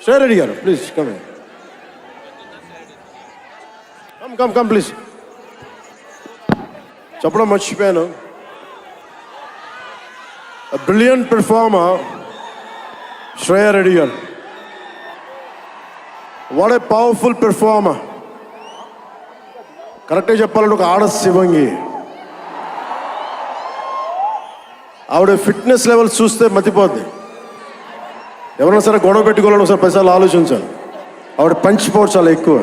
శ్రేయ రెడ్డి గారు please come please. చెప్పడం మర్చిపోయాను. బ్రిలియంట్ పెర్ఫార్మర్ శ్రేయ రెడ్డి గారు. What a powerful performer. కరెక్ట్గా చెప్పాలంటే ఒక ఆడ శివంగి. ఆవిడ ఫిట్నెస్ లెవెల్స్ చూస్తే మతిపోద్ది. ఎవరైనా సరే గొడవ పెట్టుకోవాలని ఒకసారి పైసలు ఆలోచించాలి. ఆవిడ పంచ్ పవర్ చాలా ఎక్కువ.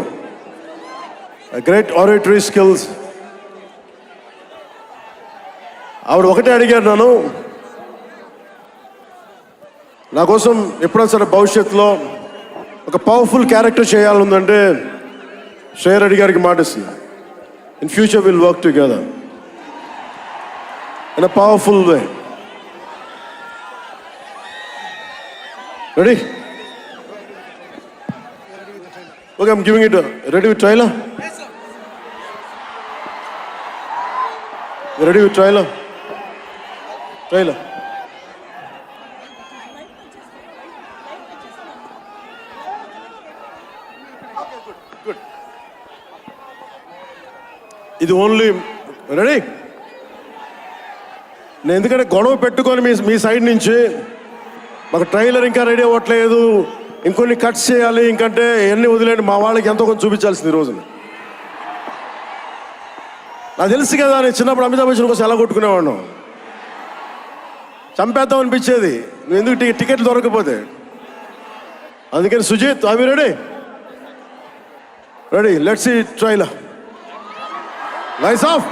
Great oratory skills. ఆవిడ ఒకటే అడిగారు నన్ను, నా కోసం ఎప్పుడైనా సరే భవిష్యత్తులో ఒక పవర్ఫుల్ క్యారెక్టర్ చేయాలందంటే శ్రేయ రెడ్డి గారికి మాట ఇస్తుంది. In future will work together in a powerful way. Ready? Okay, I'm giving it. Ready with trailer? Yes, sir. You ready with trailer? Trailer. Okay, good. ఇది ఓన్లీ రెడీ. నేను ఎందుకంటే గొడవ పెట్టుకొని మీ సైడ్ నుంచి మాకు ట్రైలర్ ఇంకా రెడీ అవ్వట్లేదు, ఇంకొన్ని కట్స్ చేయాలి, ఇంకంటే ఎన్ని వదిలేండి, మా వాళ్ళకి ఎంతో కొంచెం చూపించాల్సింది ఈ రోజున. నాకు తెలుసు కదా, నేను చిన్నప్పుడు అమితాబ్ బచ్చన్ కోసం ఎలా కొట్టుకునేవాడు, చంపేద్దాం అనిపించేది, నువ్వు ఎందుకు టికెట్లు దొరకకపోతే. అందుకని సుజిత్, అవి ready? Ready, let's see trailer. Lights of.